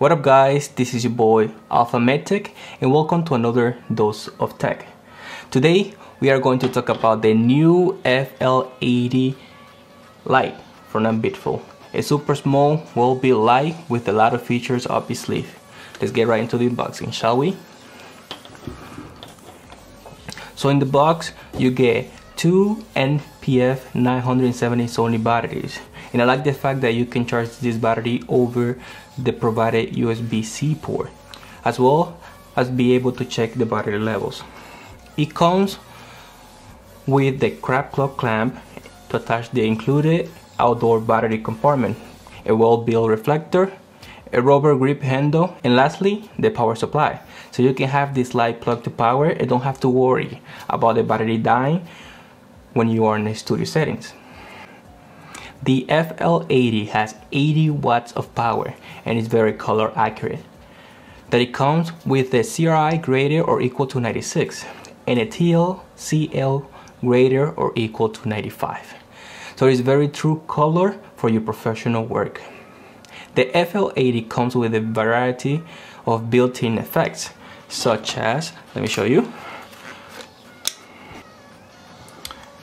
What up guys, this is your boy Alpha MedTech and welcome to another dose of tech. Today we are going to talk about the new Fl80 light from Ambitful. A super small, well-built light with a lot of features up its sleeve. Let's get right into the unboxing, shall we? So in the box you get two NPF 970 Sony batteries. And I like the fact that you can charge this battery over the provided USB-C port, as well as be able to check the battery levels. It comes with the crab claw clamp to attach the included outdoor battery compartment, a well-built reflector, a rubber grip handle, and lastly, the power supply. So you can have this light plugged to power and don't have to worry about the battery dying when you are in the studio settings. The Fl80 has 80 watts of power and is very color accurate. That it comes with a CRI greater or equal to 96 and a TLCL greater or equal to 95. So it's very true color for your professional work. The Fl80 comes with a variety of built-in effects, such as, let me show you,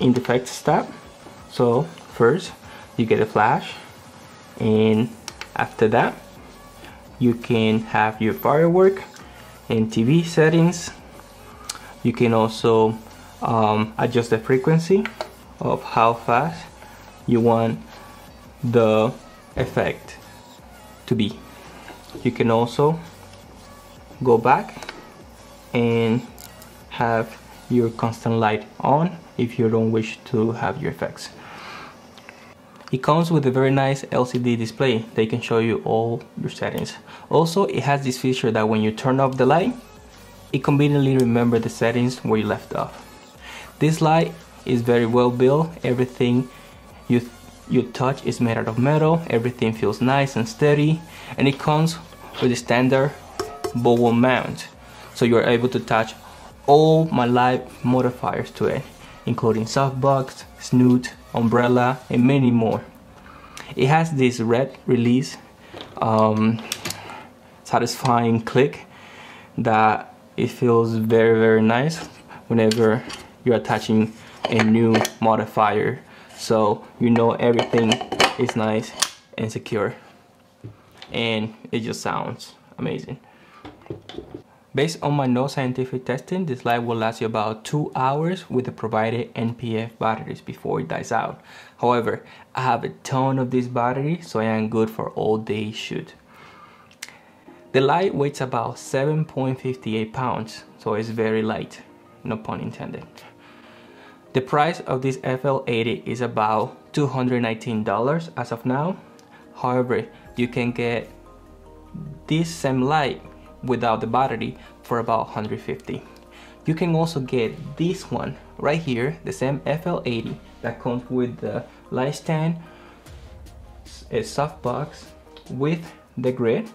in the effects tab. So first you get a flash, and after that you can have your firework and TV settings. You can also adjust the frequency of how fast you want the effect to be. You can also go back and have your constant light on if you don't wish to have your effects. It comes with a very nice LCD display that can show you all your settings. Also, it has this feature that when you turn off the light, it conveniently remembers the settings where you left off. This light is very well built. Everything you touch is made out of metal. Everything feels nice and steady, and it comes with a standard bubble mount, so you are able to attach all my light modifiers to it, including softbox, snoot, umbrella, and many more. It has this red release satisfying click that it feels very nice whenever you're attaching a new modifier, so you know everything is nice and secure, and it just sounds amazing. Based on my no scientific testing, this light will last you about 2 hours with the provided NPF batteries before it dies out. However, I have a ton of this battery, so I am good for all day shoot. The light weighs about 7.58 pounds, so it's very light, no pun intended. The price of this Fl80 is about $219 as of now. However, you can get this same light without the battery for about $150. You can also get this one right here, the same Fl80 that comes with the light stand, a softbox with the grid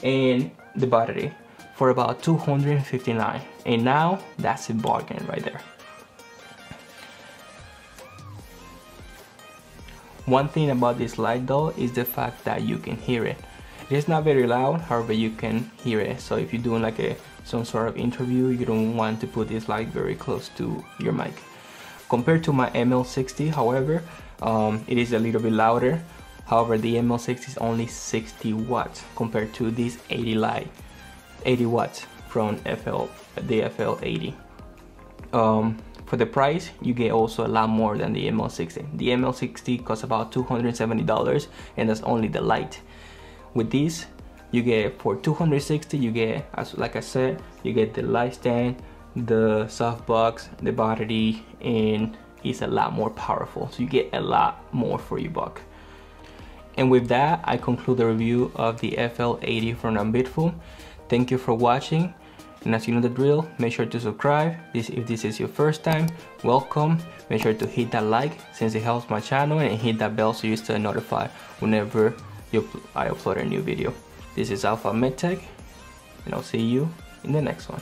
and the battery for about $259, and now that's a bargain right there. One thing about this light though is the fact that you can hear it. It's not very loud, however you can hear it. So if you're doing like some sort of interview, you don't want to put this light very close to your mic. Compared to my ML60, however, it is a little bit louder. However, the ML60 is only 60 watts compared to this 80 watts from the Fl80. For the price, you get also a lot more than the ML60. The ML60 costs about $270, and that's only the light. With this, you get for $260, you get, as like I said, you get the light stand, the softbox, the battery, and it's a lot more powerful. So you get a lot more for your buck. And with that, I conclude the review of the Fl80 from Ambitful. Thank you for watching, and as you know the drill, make sure to subscribe. If this is your first time, welcome. Make sure to hit that like since it helps my channel, and hit that bell so you stay notified whenever I upload a new video. This is Alpha MedTech, and I'll see you in the next one.